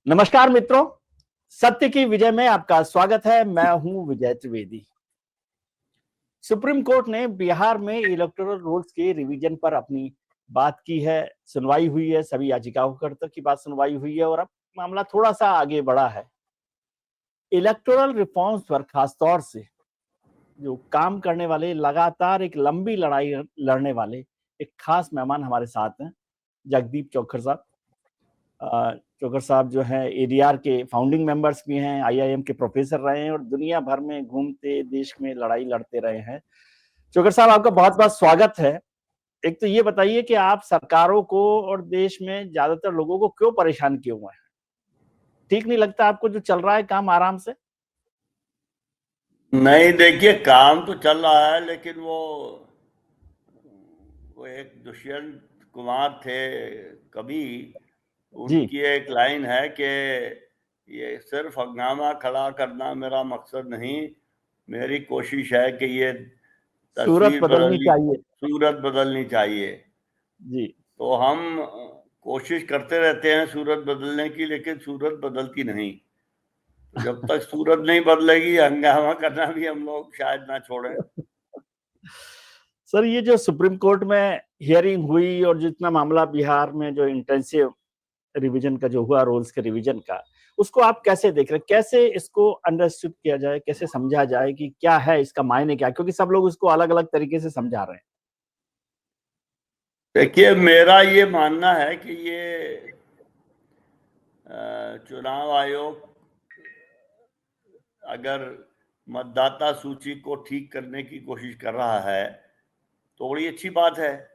नमस्कार मित्रों, सत्य की विजय में आपका स्वागत है। मैं हूं विजय त्रिवेदी। सुप्रीम कोर्ट ने बिहार में इलेक्टोरल रूल्स के रिवीजन पर अपनी बात की है। सुनवाई हुई है, सभी याचिकाकर्ता की बात सुनवाई हुई है और अब मामला थोड़ा सा आगे बढ़ा है। इलेक्टोरल रिफॉर्म्स पर खासतौर से जो काम करने वाले, लगातार एक लंबी लड़ाई लड़ने वाले एक खास मेहमान हमारे साथ हैं, जगदीप चोखर साहब। चोकर साहब जो है एडीआर के फाउंडिंग मेंबर्स भी हैं, आईआईएम के प्रोफेसर रहे हैं और दुनिया भर में घूमते देश में लड़ाई लड़ते रहे हैं। चोकर साहब, आपका बहुत बहुत स्वागत है। एक तो ये बताइए कि आप सरकारों को और देश में ज्यादातर लोगों को क्यों परेशान किए हुए हैं? ठीक नहीं लगता आपको जो चल रहा है काम आराम से? नहीं, देखिए काम तो चल रहा है, लेकिन वो एक दुष्यंत कुमार थे कवि, जी। उनकी एक लाइन है कि ये सिर्फ हंगामा खड़ा करना मेरा मकसद नहीं, मेरी कोशिश है कि ये सूरत तस्वीर बदलनी चाहिए। सूरत बदलनी चाहिए। जी। तो हम कोशिश करते रहते हैं सूरत बदलने की, लेकिन सूरत बदलती नहीं। तो जब तक सूरत नहीं बदलेगी, हंगामा करना भी हम लोग शायद ना छोड़ें। सर, ये जो सुप्रीम कोर्ट में हियरिंग हुई और जितना मामला बिहार में जो इंटेंसिव रिवीजन का जो हुआ, रूल्स के रिवीजन का, उसको आप कैसे देख रहे हैं? कैसे इसको अंडरस्टूड किया जाए, कैसे समझा जाए कि क्या है इसका मायने, क्या? क्योंकि सब लोग इसको अलग अलग तरीके से समझा रहे हैं। देखिए, मेरा ये मानना है कि ये चुनाव आयोग अगर मतदाता सूची को ठीक करने की कोशिश कर रहा है तो बड़ी अच्छी बात है,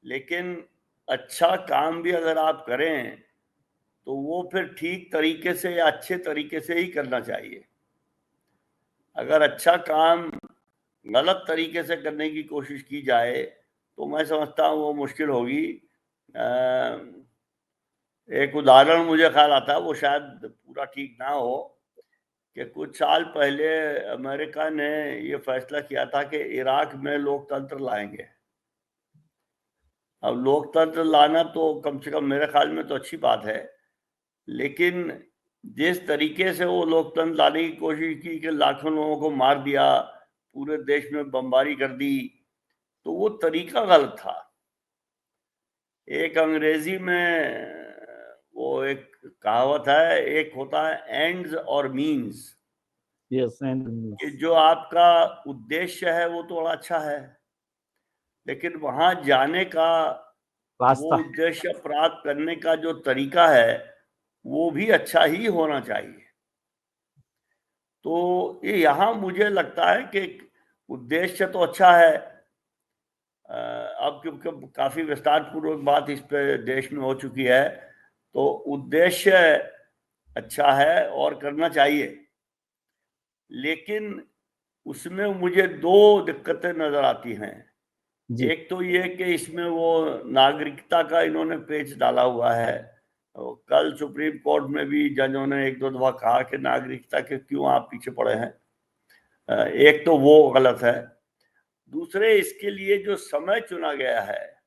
लेकिन अच्छा काम भी अगर आप करें तो वो फिर ठीक तरीके से या अच्छे तरीके से ही करना चाहिए। अगर अच्छा काम गलत तरीके से करने की कोशिश की जाए तो मैं समझता हूँ वो मुश्किल होगी। एक उदाहरण मुझे ख्याल आता है, वो शायद पूरा ठीक ना हो, कि कुछ साल पहले अमेरिका ने ये फैसला किया था कि इराक में लोकतंत्र लाएंगे। अब लोकतंत्र लाना तो कम से कम मेरे ख्याल में तो अच्छी बात है, लेकिन जिस तरीके से वो लोकतंत्र लाने की कोशिश की कि लाखों लोगों को मार दिया, पूरे देश में बमबारी कर दी, तो वो तरीका गलत था। एक अंग्रेजी में वो एक कहावत है, एक होता है एंड्स और मीन्स। यस, कि जो आपका उद्देश्य है वो तो बड़ा अच्छा है, लेकिन वहां जाने का, वो रास्ता। उद्देश्य प्राप्त करने का जो तरीका है वो भी अच्छा ही होना चाहिए। तो ये यहाँ मुझे लगता है कि उद्देश्य तो अच्छा है। अब क्योंकि काफी विस्तार पूर्वक बात इस पे देश में हो चुकी है, तो उद्देश्य अच्छा है और करना चाहिए, लेकिन उसमें मुझे दो दिक्कतें नजर आती हैं। जी। एक तो ये कि इसमें वो नागरिकता का इन्होंने पेच डाला हुआ है। तो कल सुप्रीम कोर्ट में भी जजों ने एक दो दफा कहा कि नागरिकता के क्यों आप पीछे पड़े हैं। एक तो वो गलत है। दूसरे, इसके लिए जो समय चुना गया है,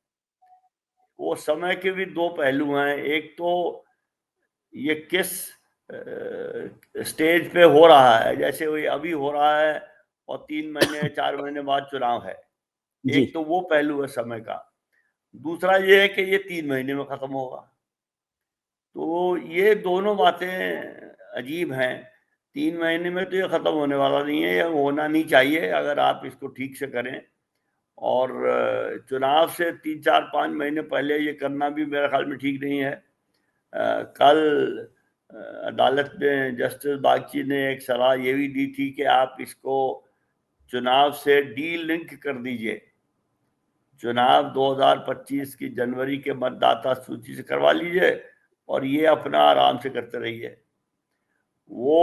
वो समय के भी दो पहलू हैं। एक तो ये किस स्टेज पे हो रहा है, जैसे वही अभी हो रहा है और 3 महीने 4 महीने बाद चुनाव है। जी। एक तो वो पहलू है समय का। दूसरा ये है कि ये 3 महीने में खत्म होगा। तो ये दोनों बातें अजीब हैं। 3 महीने में तो ये खत्म होने वाला नहीं है, ये होना नहीं चाहिए अगर आप इसको ठीक से करें। और चुनाव से 3 4 5 महीने पहले ये करना भी मेरे ख्याल में ठीक नहीं है। कल अदालत में जस्टिस बागची ने एक सलाह ये भी दी थी कि आप इसको चुनाव से डी लिंक कर दीजिए, चुनाव 2025 की जनवरी के मतदाता सूची से करवा लीजिए और ये अपना आराम से करते रहिए। वो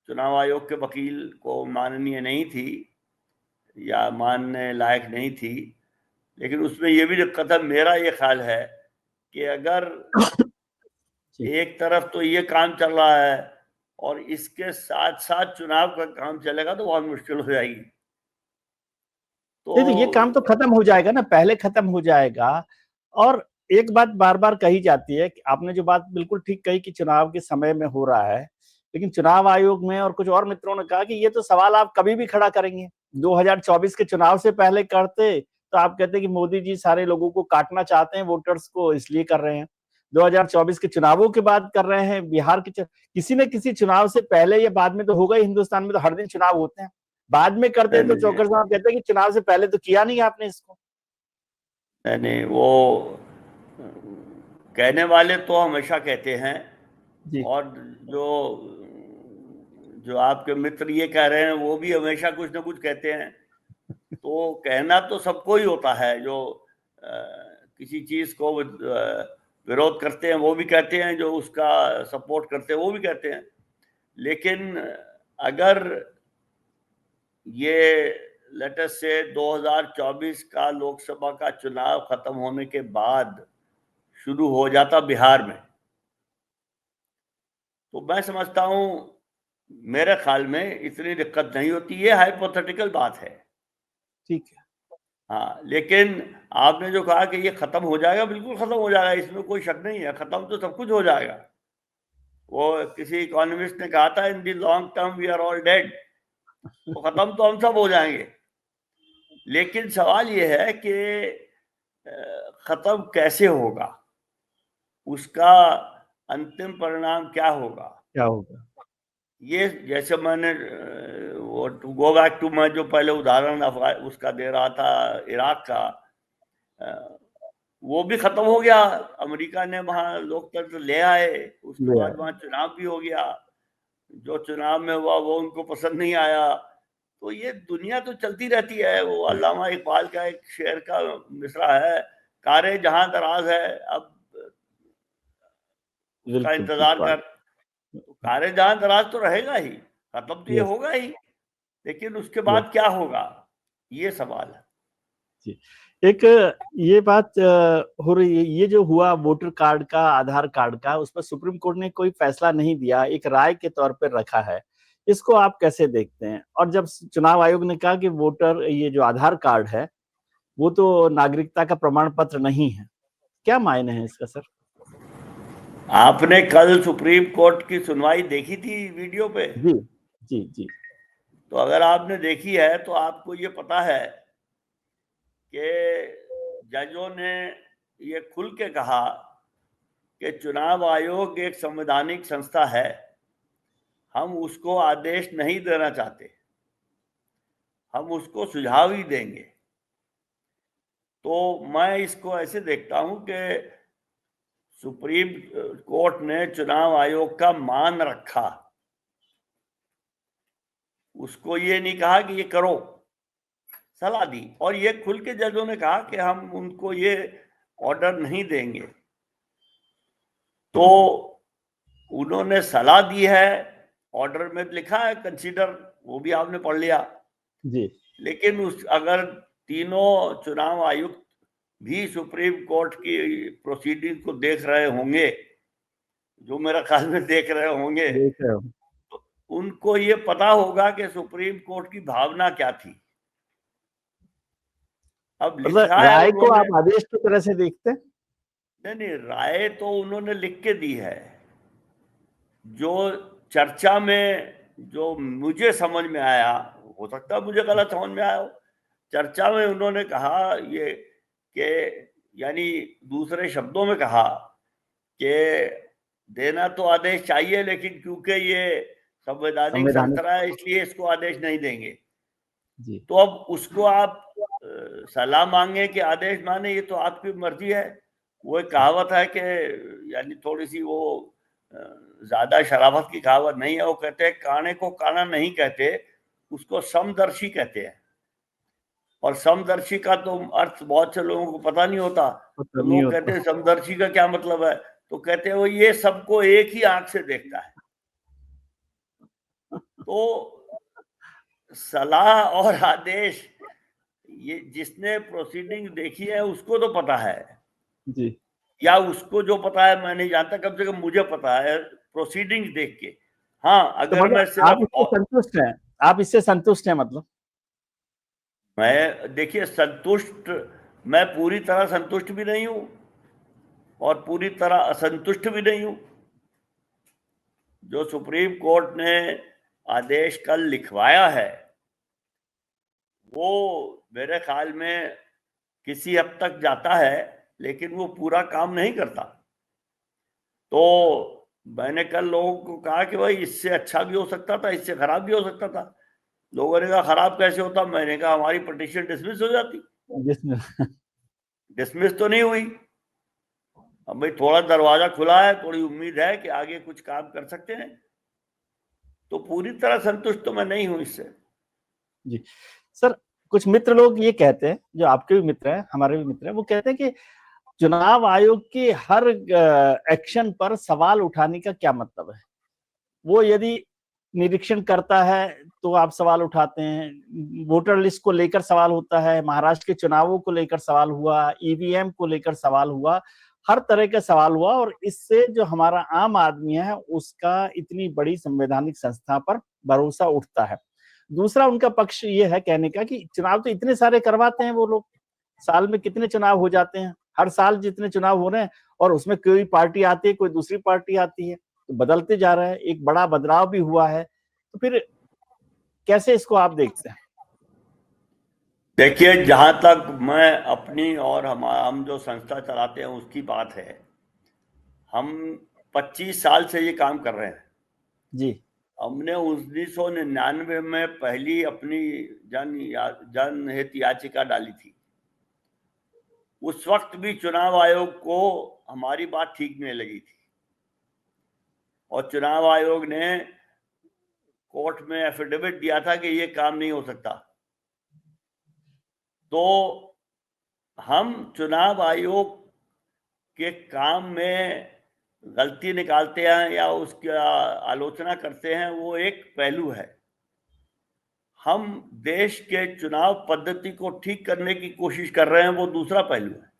चुनाव आयोग के वकील को माननीय नहीं थी या मानने लायक नहीं थी, लेकिन उसमें ये भी दिक्कत है। मेरा ये ख्याल है कि अगर एक तरफ तो ये काम चल रहा है और इसके साथ साथ चुनाव का काम चलेगा तो बहुत मुश्किल हो जाएगी। नहीं तो ये काम तो तो खत्म हो जाएगा ना, पहले खत्म हो जाएगा। और एक बात बार बार कही जाती है कि आपने जो बात बिल्कुल ठीक कही कि चुनाव के समय में हो रहा है, लेकिन चुनाव आयोग में और कुछ और मित्रों ने कहा कि ये तो सवाल आप कभी भी खड़ा करेंगे। 2024 के चुनाव से पहले करते तो आप कहते कि मोदी जी सारे लोगों को काटना चाहते हैं, वोटर्स को, इसलिए कर रहे हैं। 2024 के चुनावों की बात कर रहे हैं, बिहार के किसी न किसी चुनाव से पहले या बाद में तो होगा ही। हिंदुस्तान में तो हर दिन चुनाव होते हैं। बाद में करते हैं तो चौकर साहब कहते हैं कि चुनाव से पहले तो किया नहीं आपने इसको। नहीं, वो कहने वाले तो हमेशा कहते हैं जी। और जो आपके मित्र ये कह रहे हैं वो भी हमेशा कुछ ना कुछ कहते हैं। तो कहना तो सबको ही होता है, जो किसी चीज को विरोध करते हैं वो भी कहते हैं, जो उसका सपोर्ट करते हैं वो भी कहते हैं। लेकिन अगर ये लेटेस्ट से 2024 का लोकसभा का चुनाव खत्म होने के बाद शुरू हो जाता बिहार में, तो मैं समझता हूं मेरे ख्याल में इतनी दिक्कत नहीं होती। ये हाइपोथेटिकल बात है। ठीक है। हाँ, लेकिन आपने जो कहा कि ये खत्म हो जाएगा, बिल्कुल खत्म हो जाएगा, इसमें कोई शक नहीं है। खत्म तो सब कुछ हो जाएगा। वो किसी इकोनॉमिस्ट ने कहा था, in the long term we are all dead. तो खत्म तो हम सब हो जाएंगे। लेकिन सवाल ये है कि खत्म कैसे होगा, उसका अंतिम परिणाम क्या होगा। ये जैसे मैंने वो गो बैक टू, मैं जो पहले उदाहरण उसका दे रहा था इराक का, वो भी खत्म हो गया। अमेरिका ने वहां लोकतंत्र ले आए, उसके बाद वहां चुनाव भी हो गया। जो चुनाव में हुआ वो उनको पसंद नहीं आया। तो ये दुनिया तो चलती रहती है। वो अल्लामा इकबाल का एक शेर का मिसरा है, कारे जहां दराज है अब उसका इंतजार कर। तो कारे जहां दराज तो रहेगा ही, खत्म तो ये होगा ही, लेकिन उसके बाद क्या होगा, ये सवाल है। जी। एक ये बात हो रही है, ये जो हुआ वोटर कार्ड का, आधार कार्ड का, उस पर सुप्रीम कोर्ट ने कोई फैसला नहीं दिया, एक राय के तौर पर रखा है। इसको आप कैसे देखते हैं? और जब चुनाव आयोग ने कहा कि वोटर, ये जो आधार कार्ड है वो तो नागरिकता का प्रमाण पत्र नहीं है, क्या मायने हैं इसका सर? आपने कल सुप्रीम कोर्ट की सुनवाई देखी थी वीडियो पे? जी जी जी। तो अगर आपने देखी है तो आपको ये पता है कि जजों ने ये खुल के कहा कि चुनाव आयोग एक संवैधानिक संस्था है, हम उसको आदेश नहीं देना चाहते, हम उसको सुझाव ही देंगे। तो मैं इसको ऐसे देखता हूं कि सुप्रीम कोर्ट ने चुनाव आयोग का मान रखा, उसको ये नहीं कहा कि ये करो, सलाह दी। और ये खुल के जजों ने कहा कि हम उनको ये ऑर्डर नहीं देंगे। तो उन्होंने सलाह दी है, ऑर्डर में लिखा है कंसीडर, वो भी आपने पढ़ लिया जी। लेकिन अगर तीनों चुनाव आयुक्त भी सुप्रीम कोर्ट की प्रोसीडिंग को देख रहे होंगे, जो मेरा ख्याल में देख रहे होंगे, तो उनको ये पता होगा कि सुप्रीम कोर्ट की भावना क्या थी। अब लिखा है राय को आप आदेश की तरह से देखते हैं? नहीं, राय तो उन्होंने लिख के दी है। जो चर्चा में जो मुझे समझ में आया, हो सकता है मुझे गलत समझ में आया हो, चर्चा में उन्होंने कहा ये कि, यानी दूसरे शब्दों में कहा कि देना तो आदेश चाहिए, लेकिन क्योंकि ये संवैधानिक संस्था है इसलिए इसको आदेश नहीं देंगे। जी। तो अब उसको आप सलाह मांगे कि आदेश माने, ये तो आपकी मर्जी है। वो एक कहावत है कि, यानी थोड़ी सी वो ज्यादा शराफत की कहावत नहीं है। वो कहते हैं काने को काना नहीं कहते, उसको समदर्शी कहते हैं। और समदर्शी का तो अर्थ बहुत से लोगों को पता नहीं होता। तो लोग कहते हैं समदर्शी का क्या मतलब है, तो कहते हैं वो ये सबको एक ही आंख से देखता है। तो सलाह और आदेश, ये जिसने प्रोसीडिंग देखी है उसको तो पता है जी, या उसको जो पता है मैं नहीं जानता, कम से कम मुझे पता है प्रोसीडिंग देख के। हाँ, अगर तो मैं सिर्फ, आप इससे संतुष्ट हैं? आप इससे संतुष्ट हैं? मतलब मैं, देखिए, संतुष्ट, मैं पूरी तरह संतुष्ट भी नहीं हूं, और पूरी तरह असंतुष्ट भी नहीं हूं। जो सुप्रीम कोर्ट ने आदेश कल लिखवाया है वो मेरे ख्याल में किसी हद तक जाता है, लेकिन वो पूरा काम नहीं करता। तो मैंने कल लोगों को कहा कि भाई इससे अच्छा भी हो सकता था, इससे खराब भी हो सकता था। लोगों ने कहा खराब कैसे होता? मैंने कहा हमारी पिटीशन डिसमिस हो जाती। जिसमें डिसमिस तो नहीं हुई। अब भाई थोड़ा दरवाजा खुला है, थोड़ी उम्मीद है कि आगे कुछ काम कर सकते हैं। तो पूरी तरह संतुष्ट तो मैं नहीं हूं इससे। जी सर, कुछ मित्र लोग ये कहते हैं, जो आपके भी मित्र हैं, हमारे भी मित्र हैं, वो कहते हैं कि चुनाव आयोग के हर एक्शन पर सवाल उठाने का क्या मतलब है? वो यदि निरीक्षण करता है तो आप सवाल उठाते हैं, वोटर लिस्ट को लेकर सवाल होता है, महाराष्ट्र के चुनावों को लेकर सवाल हुआ, ईवीएम को लेकर सवाल हुआ, हर तरह का सवाल हुआ, और इससे जो हमारा आम आदमी है उसका इतनी बड़ी संवैधानिक संस्था पर भरोसा उठता है। दूसरा उनका पक्ष ये है कहने का कि चुनाव तो इतने सारे करवाते हैं वो लोग, साल में कितने चुनाव हो जाते हैं, हर साल जितने चुनाव हो रहे हैं, और उसमें कोई पार्टी आती है, कोई दूसरी पार्टी आती है, तो बदलते जा रहे हैं, एक बड़ा बदलाव भी हुआ है। तो फिर कैसे इसको आप देखते हैं? देखिए, जहां तक मैं अपनी और हम जो संस्था चलाते हैं उसकी बात है, हम 25 साल से ये काम कर रहे हैं। जी। हमने 1999 में पहली अपनी जनहित याचिका डाली थी। उस वक्त भी चुनाव आयोग को हमारी बात ठीक नहीं लगी थी, और चुनाव आयोग ने कोर्ट में एफिडेविट दिया था कि ये काम नहीं हो सकता। तो हम चुनाव आयोग के काम में गलती निकालते हैं या उसकी आलोचना करते हैं, वो एक पहलू है। हम देश के चुनाव पद्धति को ठीक करने की कोशिश कर रहे हैं, वो दूसरा पहलू है।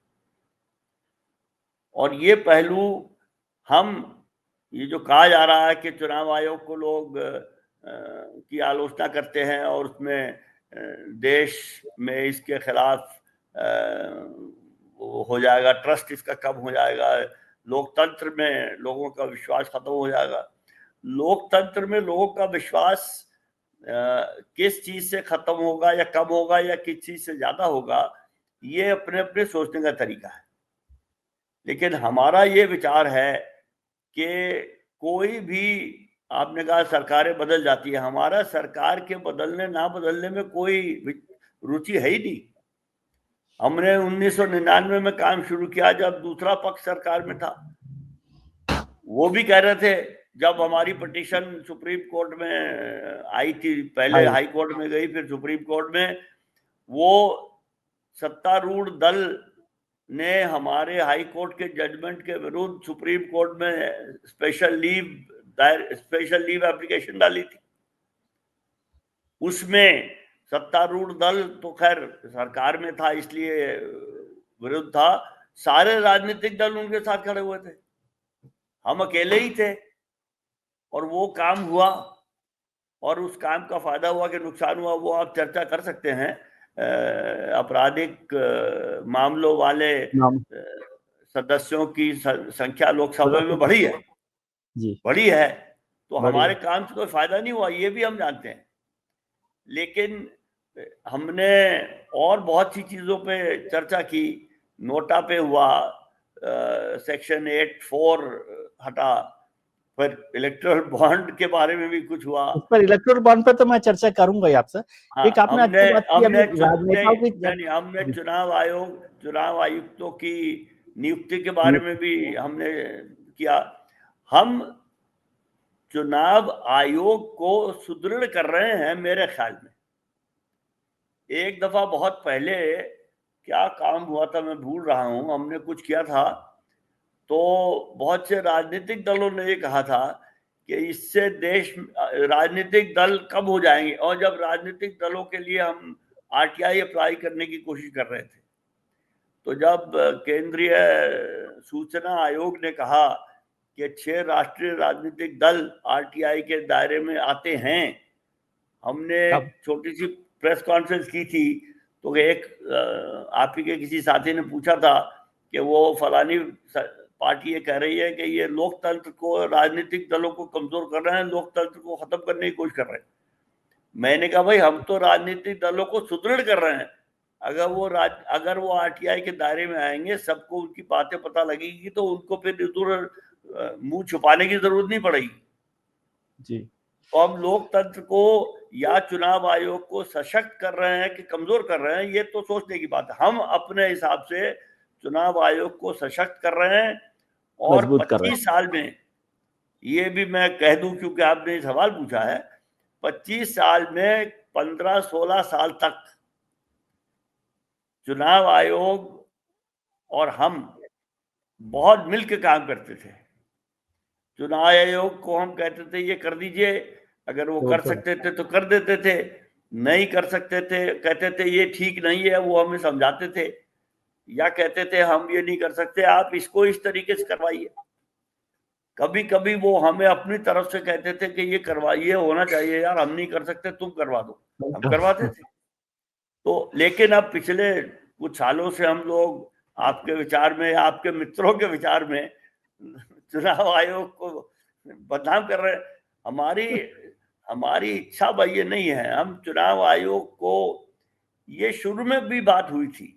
और ये पहलू ये जो कहा जा रहा है कि चुनाव आयोग को लोग की आलोचना करते हैं और उसमें देश में इसके खिलाफ हो जाएगा, ट्रस्ट इसका कम हो जाएगा, लोकतंत्र में लोगों का विश्वास खत्म हो जाएगा। लोकतंत्र में लोगों का विश्वास किस चीज से खत्म होगा या कम होगा या किस चीज से ज्यादा होगा, ये अपने अपने सोचने का तरीका है। लेकिन हमारा ये विचार है कि कोई भी, आपने कहा सरकारें बदल जाती है, हमारा सरकार के बदलने ना बदलने में कोई रुचि है ही नहीं। हमने 1999 में काम शुरू किया जब दूसरा पक्ष सरकार में था। वो भी कह रहे थे, जब हमारी पिटीशन सुप्रीम कोर्ट में आई थी, पहले हाई कोर्ट में गई, फिर सुप्रीम कोर्ट में, वो सत्तारूढ़ दल ने हमारे हाई कोर्ट के जजमेंट के विरुद्ध सुप्रीम कोर्ट में स्पेशल लीव एप्लीकेशन डाली थी। उसमें सत्तारूढ़ दल तो खैर सरकार में था इसलिए विरुद्ध था, सारे राजनीतिक दल उनके साथ खड़े हुए थे, हम अकेले ही थे। और वो काम हुआ, और उस काम का फायदा हुआ कि नुकसान हुआ, वो आप चर्चा कर सकते हैं। आपराधिक मामलों वाले सदस्यों की संख्या लोकसभा में बढ़ी है जी, बढ़ी है। तो हमारे काम से कोई फायदा नहीं हुआ, ये भी हम जानते हैं। लेकिन हमने और बहुत सी चीजों पे चर्चा की। नोटा पे हुआ, सेक्शन 8(4) हटा, फिर इलेक्टोरल बॉन्ड के बारे में भी कुछ हुआ। उस पर इलेक्टोरल बॉन्ड पर तो मैं चर्चा करूंगा ही आपसे। हाँ, एक आपने अच्छी बात की, अभी राजनेताओं की हमने चुनाव आयुक्तों की नियुक्ति के बारे में भी हमने किया। हम चुनाव आयोग को सुदृढ़ कर रहे हैं मेरे ख्याल में। एक दफा बहुत पहले क्या काम हुआ था मैं भूल रहा हूं, हमने कुछ किया था, तो बहुत से राजनीतिक दलों ने ये कहा था कि इससे देश राजनीतिक दल कम हो जाएंगे, और जब राजनीतिक दलों के लिए हम आरटीआई अप्लाई करने की कोशिश कर रहे थे, तो जब केंद्रीय सूचना आयोग ने कहा कि 6 राष्ट्रीय राजनीतिक दल आरटीआई के दायरे में आते हैं, हमने छोटी सी प्रेस कॉन्फ्रेंस की थी। तो एक आप ही के किसी साथी ने पूछा था कि वो फलानी पार्टी ये कह रही है कि ये लोकतंत्र को, राजनीतिक दलों को कमजोर कर रहे हैं, लोकतंत्र को खत्म करने की कोशिश कर रहे हैं। मैंने कहा भाई हम तो राजनीतिक दलों को सुदृढ़ कर रहे हैं। अगर वो आरटीआई के दायरे में आएंगे, सबको उनकी बातें पता लगेगी, तो उनको फिर मुंह छुपाने की जरूरत नहीं पड़ेगी जी। तो हम लोकतंत्र को या चुनाव आयोग को सशक्त कर रहे हैं कि कमजोर कर रहे हैं, ये तो सोचने की बात है। हम अपने हिसाब से चुनाव आयोग को सशक्त कर रहे हैं और 25 साल में, ये भी मैं कह दूं क्योंकि आपने सवाल पूछा है, 25 साल में 15-16 साल तक चुनाव आयोग और हम बहुत मिलकर काम करते थे। चुनाव आयोग को हम कहते थे ये कर दीजिए, अगर वो कर सकते थे तो कर देते थे, नहीं कर सकते थे कहते थे ये ठीक नहीं है, वो हमें समझाते थे, या कहते थे हम ये नहीं कर सकते, आप इसको इस तरीके से करवाइए। कभी कभी वो हमें अपनी तरफ से कहते थे कि ये करवाइए, होना चाहिए यार, हम नहीं कर सकते, तुम करवा दो, हम करवाते थे। तो लेकिन अब पिछले कुछ सालों से हम लोग आपके विचार में, आपके मित्रों के विचार में चुनाव आयोग को बदनाम कर रहे हैं। हमारी इच्छा भाई ये नहीं है। हम चुनाव आयोग को, ये शुरू में भी बात हुई थी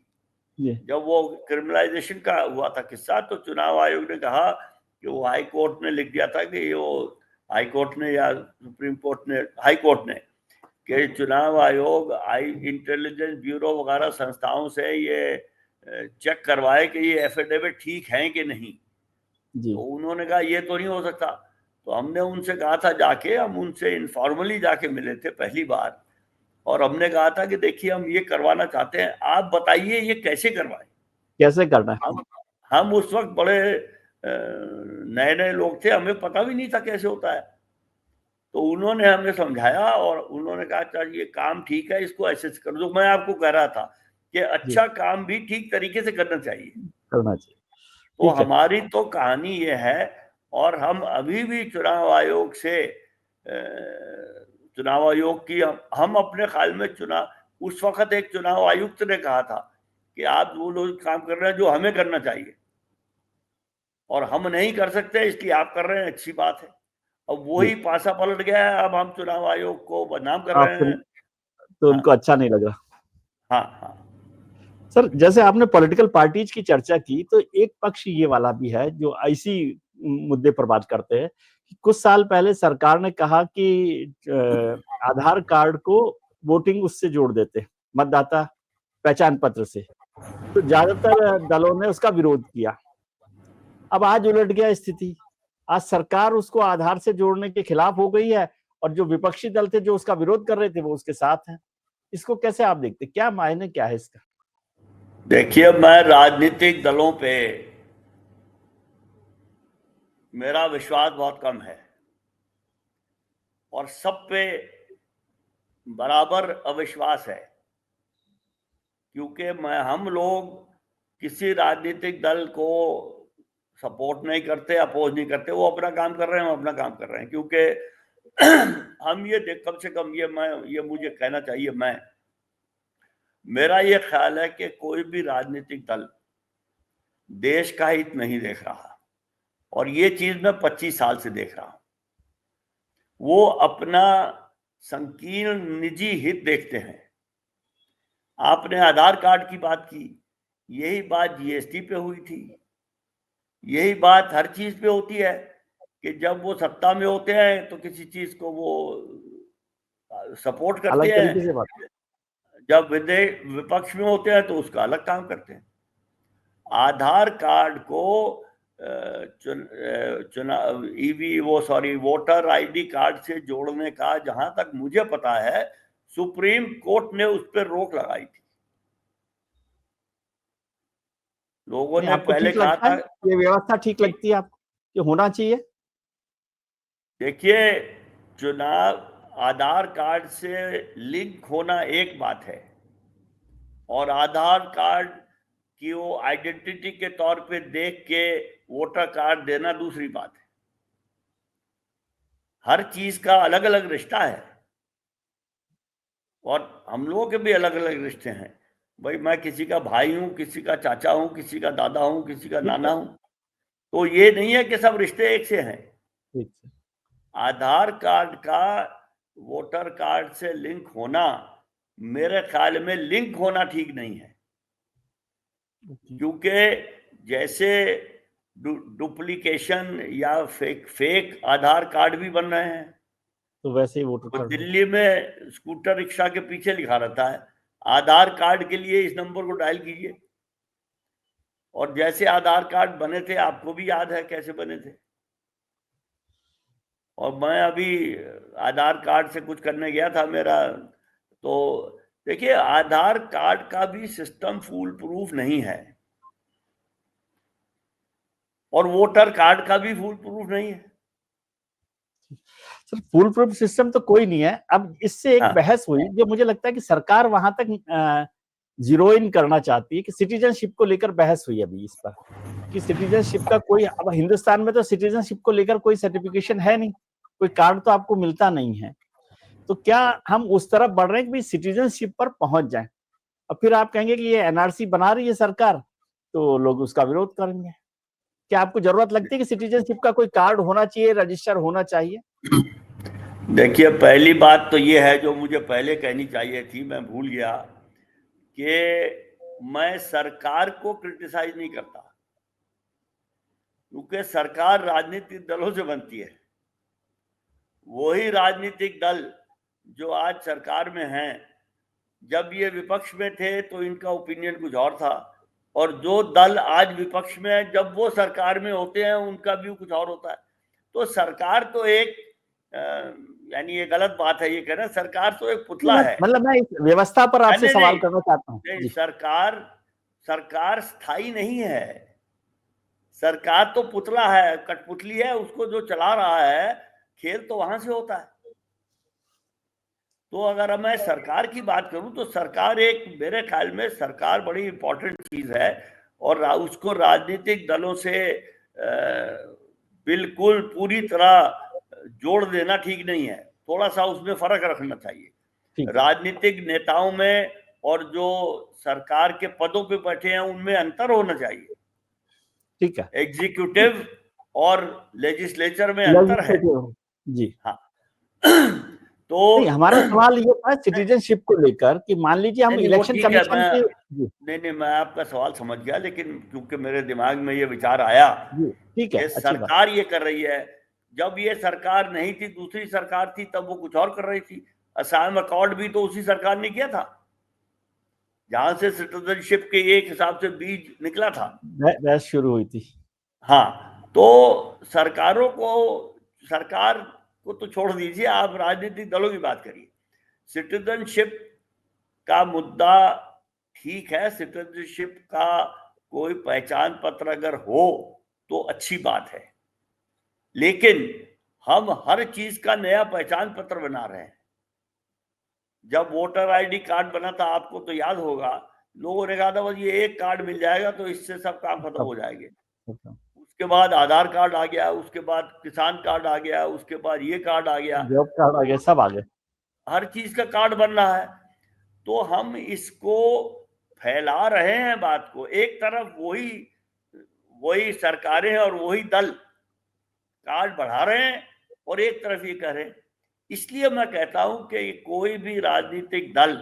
जब वो क्रिमिनलाइजेशन का हुआ था किस्सा, तो चुनाव आयोग ने कहा कि वो हाई कोर्ट ने लिख दिया था कि वो हाई कोर्ट ने या सुप्रीम कोर्ट ने, हाई कोर्ट ने, कि चुनाव आयोग इंटेलिजेंस ब्यूरो वगैरह संस्थाओं से ये चेक करवाए कि ये एफिडेविट ठीक है कि नहीं। तो उन्होंने कहा ये तो नहीं हो सकता। तो हमने उनसे कहा था जाके, हम उनसे इनफॉर्मली जाके मिले थे पहली बार, और हमने कहा था कि देखिए हम ये करवाना चाहते हैं, आप बताइए ये कैसे करवाएं, कैसे करना है। हम उस वक्त बड़े नए नए लोग थे, हमें पता भी नहीं था कैसे होता है। तो उन्होंने हमें समझाया और उन्होंने कहा अच्छा ये काम ठीक है, इसको ऐसे कर दो। मैं आपको कह रहा था कि अच्छा काम भी ठीक तरीके से करना चाहिए। तो हमारी तो कहानी ये है, और हम अभी भी चुनाव आयोग से, चुनाव आयोग की हम अपने ख्याल में उस वक्त एक चुनाव आयुक्त ने कहा था कि आप वो लोग काम कर रहे हैं जो हमें करना चाहिए, और हम नहीं कर सकते इसलिए आप कर रहे हैं, अच्छी बात है। अब वही पासा पलट गया है, अब हम चुनाव आयोग को बदनाम कर रहे हैं, तो उनको अच्छा नहीं लगा। हाँ हाँ सर, जैसे आपने पॉलिटिकल पार्टीज की चर्चा की, तो एक पक्ष ये वाला भी है जो ऐसी मुद्दे पर बात करते हैं कि कुछ साल पहले सरकार ने कहा कि आधार कार्ड को वोटिंग उससे जोड़ देते, मतदाता पहचान पत्र से, तो ज्यादातर दलों ने उसका विरोध किया। अब आज उलट गया स्थिति, आज सरकार उसको आधार से जोड़ने के खिलाफ हो गई है, और जो विपक्षी दल थे जो उसका विरोध कर रहे थे वो उसके साथ हैं। इसको कैसे आप देखते, क्या मायने क्या है इसका? देखिए, मैं राजनीतिक दलों पे मेरा विश्वास बहुत कम है, और सब पे बराबर अविश्वास है, क्योंकि हम लोग किसी राजनीतिक दल को सपोर्ट नहीं करते, अपोज नहीं करते। वो अपना काम कर रहे हैं, हम अपना काम कर रहे हैं, क्योंकि हम ये कम से कम ये मुझे कहना चाहिए, मेरा ये ख्याल है कि कोई भी राजनीतिक दल देश का हित नहीं देख रहा, और ये चीज मैं 25 साल से देख रहा हूं। वो अपना संकीर्ण निजी हित देखते हैं। आपने आधार कार्ड की बात की, यही बात जीएसटी पे हुई थी, यही बात हर चीज पे होती है कि जब वो सत्ता में होते हैं तो किसी चीज को वो सपोर्ट करते हैं, जब विपक्ष में होते हैं तो उसका अलग काम करते हैं। आधार कार्ड को वोटर आईडी कार्ड से जोड़ने का, जहां तक मुझे पता है, सुप्रीम कोर्ट ने उस पर रोक लगाई थी। लोगों ने पहले कहा था, ये व्यवस्था ठीक लगती है आपको, ये होना चाहिए? देखिए, चुनाव आधार कार्ड से लिंक होना एक बात है, और आधार कार्ड कि वो आइडेंटिटी के तौर पे देख के वोटर कार्ड देना दूसरी बात है। हर चीज का अलग अलग रिश्ता है, और हम लोगों के भी अलग अलग रिश्ते हैं। भाई मैं किसी का भाई हूं, किसी का चाचा हूं, किसी का दादा हूं, किसी का नाना हूं, तो ये नहीं है कि सब रिश्ते एक से हैं। ठीक है। आधार कार्ड का वोटर कार्ड से लिंक होना मेरे ख्याल में लिंक होना ठीक नहीं है, क्योंकि जैसे डुप्लीकेशन या फेक आधार कार्ड भी बन रहे हैं। तो वैसे ही वोटर तो कार्ड दिल्ली में स्कूटर रिक्शा के पीछे लिखा रहता है आधार कार्ड के लिए इस नंबर को डायल कीजिए, और जैसे आधार कार्ड बने थे आपको भी याद है कैसे बने थे। और मैं अभी आधार कार्ड से कुछ करने गया था मेरा, तो देखिए आधार कार्ड का भी सिस्टम फूल प्रूफ नहीं है और वोटर कार्ड का भी फूल प्रूफ नहीं है। सर फुल प्रूफ सिस्टम तो कोई नहीं है। अब इससे एक हाँ। बहस हुई जो मुझे लगता है कि सरकार वहां तक जीरो इन करना चाहती है कि सिटीजनशिप को लेकर बहस हुई अभी इस पर कि सिटीजनशिप का कोई, अब हिंदुस्तान में तो सिटीजनशिप को लेकर कोई सर्टिफिकेशन है नहीं, कोई कार्ड तो आपको मिलता नहीं है। तो क्या हम उस तरफ बढ़ रहे हैं कि सिटीजनशिप पर पहुंच जाएं? और फिर आप कहेंगे कि ये एनआरसी बना रही है सरकार तो लोग उसका विरोध करेंगे। क्या आपको जरूरत लगती है कि सिटीजनशिप का कोई कार्ड होना चाहिए, रजिस्टर होना चाहिए? देखिए पहली बात तो ये है जो मुझे पहले कहनी चाहिए थी, मैं भूल गया, कि मैं सरकार को क्रिटिसाइज नहीं करता, क्योंकि सरकार राजनीतिक दलों से बनती है। वही राजनीतिक दल जो आज सरकार में हैं, जब ये विपक्ष में थे तो इनका ओपिनियन कुछ और था, और जो दल आज विपक्ष में है जब वो सरकार में होते हैं उनका व्यू कुछ और होता है। तो सरकार तो एक यानी ये गलत बात है ये कहना, सरकार तो एक पुतला है। मतलब मैं इस व्यवस्था पर आपसे सवाल करना चाहता हूँ। नहीं, सरकार स्थायी नहीं है। सरकार तो पुतला है, कठपुतली है, उसको जो चला रहा है खेल तो वहां से होता है। तो अगर मैं सरकार की बात करूं तो सरकार एक, मेरे ख्याल में सरकार बड़ी इंपॉर्टेंट चीज है, और उसको राजनीतिक दलों से बिल्कुल पूरी तरह जोड़ देना ठीक नहीं है। थोड़ा सा उसमें फर्क रखना चाहिए। राजनीतिक नेताओं में और जो सरकार के पदों पे बैठे हैं उनमें अंतर होना चाहिए। ठीक है। एग्जीक्यूटिव और लेजिस्लेचर में अंतर है। जी हाँ। तो नहीं, हमारा सवाल ये था सिटीजनशिप को लेकर कि मान लीजिए हम इलेक्शन कमीशन के। नहीं, मैं आपका सवाल समझ गया, लेकिन क्योंकि मेरे दिमाग में ये विचार आया कि सरकार ये कर रही है, जब ये सरकार नहीं थी दूसरी सरकार थी तब वो कुछ और कर रही थी। असम अकॉर्ड भी तो उसी सरकार ने किया था जहां से सिटीजनशिप के एक हिसाब से बीज निकला था, बहस शुरू हुई थी। हाँ, तो सरकार को तो छोड़ दीजिए, आप राजनीतिक दलों की बात करिए। सिटीजनशिप का मुद्दा ठीक है, सिटीजनशिप का कोई पहचान पत्र अगर हो तो अच्छी बात है, लेकिन हम हर चीज का नया पहचान पत्र बना रहे हैं। जब वोटर आईडी कार्ड बना था आपको तो याद होगा, लोगों ने कहा था बस ये एक कार्ड मिल जाएगा तो इससे सब काम खत्म हो जाएंगे। उसके बाद आधार कार्ड आ गया, उसके बाद किसान कार्ड आ गया, उसके बाद ये कार्ड आ गया, जॉब कार्ड आ गया, सब आ गए, हर चीज का कार्ड बन रहा है। तो हम इसको फैला रहे हैं बात को, एक तरफ वही सरकारें और वही दल कार्ड बढ़ा रहे हैं और एक तरफ ये कह रहे हैं। इसलिए मैं कहता हूं कि कोई भी राजनीतिक दल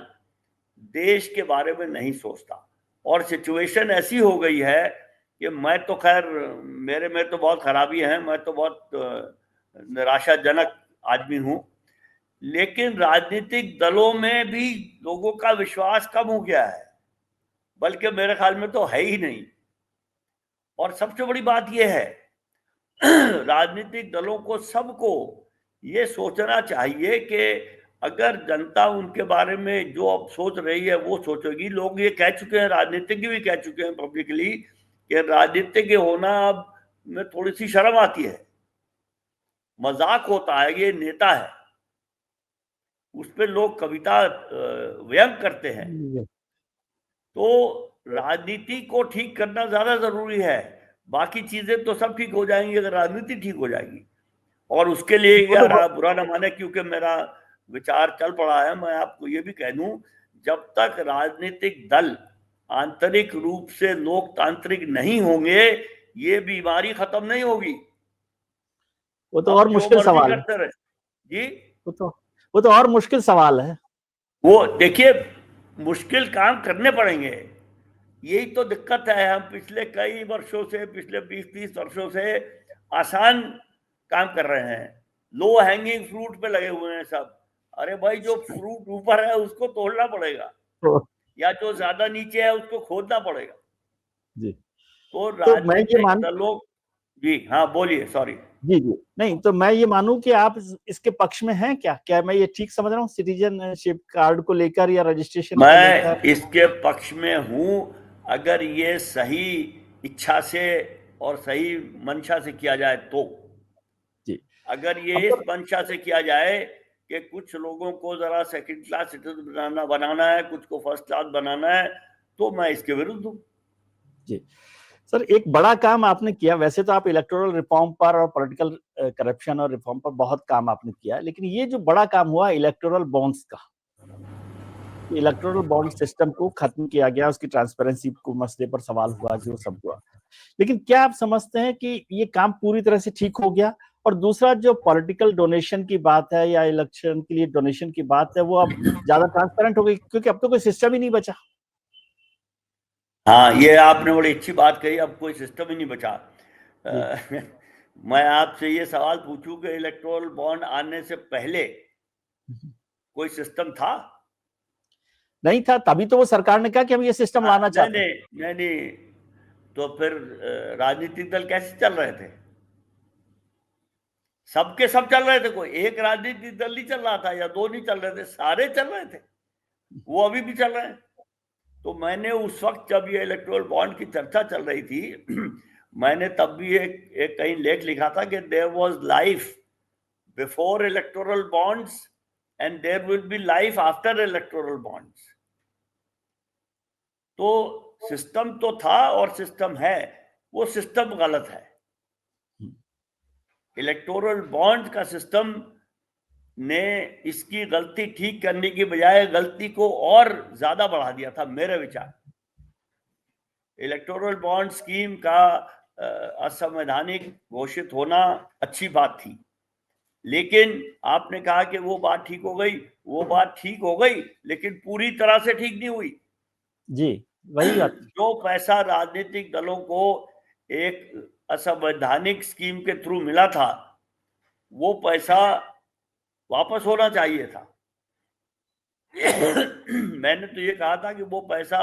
देश के बारे में नहीं सोचता, और सिचुएशन ऐसी हो गई है कि मैं तो खैर मेरे में तो बहुत खराबी है, मैं तो बहुत निराशाजनक आदमी हूं, लेकिन राजनीतिक दलों में भी लोगों का विश्वास कम हो गया है, बल्कि मेरे ख्याल में तो है ही नहीं। और सबसे बड़ी बात यह है राजनीतिक दलों को सबको ये सोचना चाहिए कि अगर जनता उनके बारे में जो अब सोच रही है वो सोचेगी। लोग ये कह चुके हैं, राजनीतिज्ञ भी कह चुके हैं पब्लिकली कि राजनीतिज्ञ होना अब में थोड़ी सी शर्म आती है, मजाक होता है, ये नेता है, उस पर लोग कविता व्यंग करते हैं। तो राजनीति को ठीक करना ज्यादा जरूरी है, बाकी चीजें तो सब ठीक हो जाएंगी अगर राजनीति ठीक हो जाएगी। और उसके लिए यार बुरा ना माने क्योंकि मेरा विचार चल पड़ा है, मैं आपको ये भी कह दूं, जब तक राजनीतिक दल आंतरिक रूप से लोकतांत्रिक नहीं होंगे ये बीमारी खत्म नहीं होगी। वो तो और मुश्किल सवाल है करते रहे जी। वो तो और मुश्किल सवाल है। वो देखिए, मुश्किल काम करने पड़ेंगे। यही तो दिक्कत है। हम पिछले कई वर्षों से, पिछले 20-30 वर्षों से आसान काम कर रहे हैं, लो हैंगिंग फ्रूट पे लगे हुए हैं सब। अरे भाई, जो फ्रूट ऊपर है उसको तोड़ना पड़ेगा, या जो ज्यादा नीचे है उसको खोदना पड़ेगा। जी। तो तो मैं ये राजनीतिक दलों, जी हाँ बोलिए, सॉरी। जी जी नहीं, तो मैं ये मानूं कि आप इसके पक्ष में हैं क्या मैं ये ठीक समझ रहा हूँ, सिटीजनशिप कार्ड को लेकर या रजिस्ट्रेशन को लेकर? मैं इसके पक्ष में हूं, अगर ये सही इच्छा से और सही मंशा से किया जाए तो। जी। अगर ये इस मंशा से किया जाए कि कुछ लोगों को जरा सेकंड क्लास सिटीजन बनाना है, कुछ को फर्स्ट क्लास बनाना है, तो मैं इसके विरुद्ध हूं। जी सर, एक बड़ा काम आपने किया। वैसे तो आप इलेक्टोरल रिफॉर्म पर और पॉलिटिकल करप्शन और रिफॉर्म पर बहुत काम आपने किया, लेकिन ये जो बड़ा काम हुआ इलेक्टोरल बॉन्ड्स का, इलेक्टोरल बॉन्ड सिस्टम को खत्म किया गया, उसकी ट्रांसपेरेंसी को मसले पर सवाल हुआ, जो सब हुआ। लेकिन क्या आप समझते हैं कि ये काम पूरी तरह से ठीक हो गया? और दूसरा, जो पॉलिटिकल डोनेशन की बात है या इलेक्शन के लिए डोनेशन की बात है, वो अब ज्यादा ट्रांसपेरेंट हो गई, क्योंकि अब तो कोई सिस्टम ही नहीं बचा। हाँ, ये आपने बड़ी अच्छी बात कही, अब कोई सिस्टम ही नहीं बचा। मैं आपसे ये सवाल पूछूं कि इलेक्टोरल बॉन्ड आने से पहले कोई सिस्टम था? नहीं था, तभी तो वो सरकार ने कहा कि हम ये सिस्टम लाना चाहते हैं। नहीं, तो फिर राजनीतिक दल कैसे चल रहे थे? सबके सब चल रहे थे, कोई एक राजनीतिक दल नहीं चल रहा था या दो नहीं चल रहे थे, सारे चल रहे थे। वो अभी भी चल रहे हैं। तो मैंने उस वक्त जब ये इलेक्टोरल बॉन्ड की चर्चा चल रही थी मैंने तब भी एक कहीं लेख लिखा था कि there was life before electoral bonds and there will be life after electoral bonds. तो सिस्टम तो था और सिस्टम है, वो सिस्टम गलत है। इलेक्टोरल बॉन्ड का सिस्टम ने इसकी गलती ठीक करने की बजाय गलती को और ज्यादा बढ़ा दिया था, मेरे विचार। इलेक्टोरल बॉन्ड स्कीम का असंवैधानिक घोषित होना अच्छी बात थी, लेकिन आपने कहा कि वो बात ठीक हो गई। वो बात ठीक हो गई, लेकिन पूरी तरह से ठीक नहीं हुई। जी, वही बात। जो पैसा राजनीतिक दलों को एक असंवैधानिक स्कीम के थ्रू मिला था, वो पैसा वापस होना चाहिए था। मैंने तो ये कहा था कि वो पैसा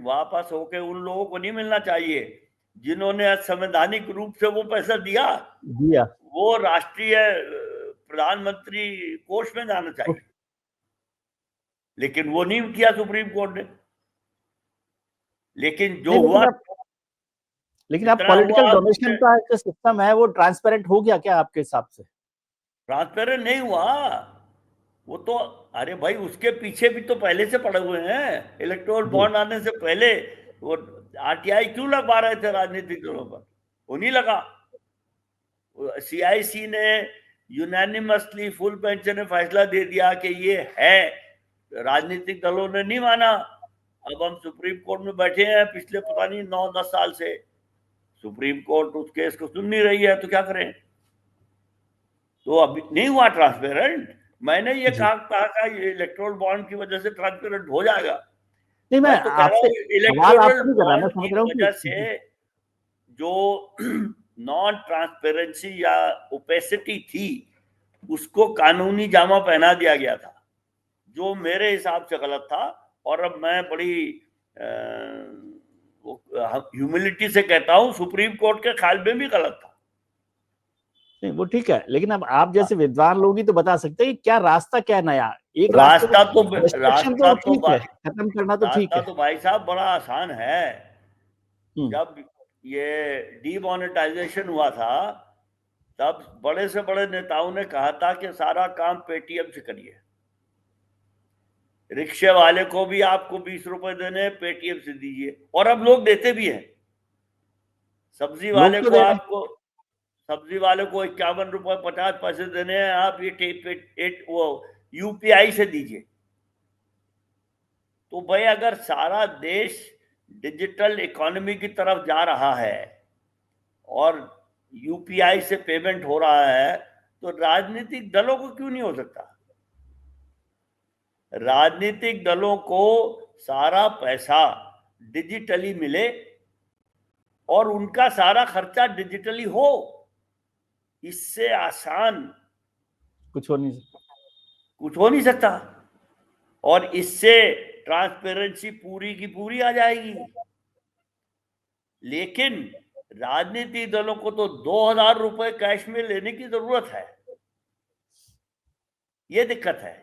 वापस होके उन लोगों को नहीं मिलना चाहिए जिन्होंने असंवैधानिक रूप से वो पैसा दिया। वो राष्ट्रीय प्रधानमंत्री कोष में जाना चाहिए, लेकिन वो नहीं किया सुप्रीम कोर्ट ने। लेकिन जो हुआ, लेकिन आप पॉलिटिकल डोनेशन का जो सिस्टम है वो ट्रांसपेरेंट हो गया क्या आपके हिसाब से? ट्रांसपेरेंट नहीं हुआ वो तो। अरे भाई, उसके पीछे भी तो पहले से पड़े हुए हैं। इलेक्टोरल बॉन्ड आने से पहले वो आरटीआई क्यों लगवा रहे थे राजनीतिक दलों पर? वो नहीं लगा। सीआईसी ने यूनानिमसली फुल बेंच ने फैसला दे दिया कि ये है, राजनीतिक दलों ने नहीं माना। अब हम सुप्रीम कोर्ट में बैठे हैं पिछले पता नहीं 9-10 साल से, सुप्रीम कोर्ट उस केस को सुन नहीं रही है, तो क्या करें? तो अभी नहीं हुआ ट्रांसपेरेंट। मैंने ये कहा ये इलेक्टोरल बॉन्ड की वजह से ट्रांसपेरेंट हो जाएगा। नहीं, मैं तो कह रहा हूँ इलेक्टोरल बॉन्ड की वजह से जो नॉन ट्रांसपेरेंसी या ओपेसिटी थी, उसको कानूनी जामा पहना दिया गया था, जो मेरे हिसाब से गलत था। और अब मैं बड़ी ह्यूमिलिटी से कहता हूं, सुप्रीम कोर्ट के ख्याल में भी गलत था। नहीं, वो ठीक है, लेकिन अब आप जैसे विद्वान लोग ही तो बता सकते हैं क्या रास्ता, क्या नया एक रास्ता तो ठीक है, खत्म करना तो ठीक है। तो भाई साहब बड़ा आसान है। जब ये डीमोनेटाइजेशन हुआ था, तब बड़े से बड़े नेताओं ने कहा था कि सारा काम पेटीएम से करिए। रिक्शे वाले को भी आपको 20 रुपए देने, पेटीएम से दीजिए। और अब लोग देते भी हैं। सब्जी वाले को आपको 51 रुपए 50 पैसे देने हैं, आप ये वो यूपीआई से दीजिए। तो भाई, अगर सारा देश डिजिटल इकोनॉमी की तरफ जा रहा है और यूपीआई से पेमेंट हो रहा है, तो राजनीतिक दलों को क्यों नहीं हो सकता? राजनीतिक दलों को सारा पैसा डिजिटली मिले और उनका सारा खर्चा डिजिटली हो, इससे आसान कुछ हो नहीं सकता। कुछ हो नहीं सकता। और इससे ट्रांसपेरेंसी पूरी की पूरी आ जाएगी। लेकिन राजनीतिक दलों को तो 2000 रुपए कैश में लेने की जरूरत है, ये दिक्कत है।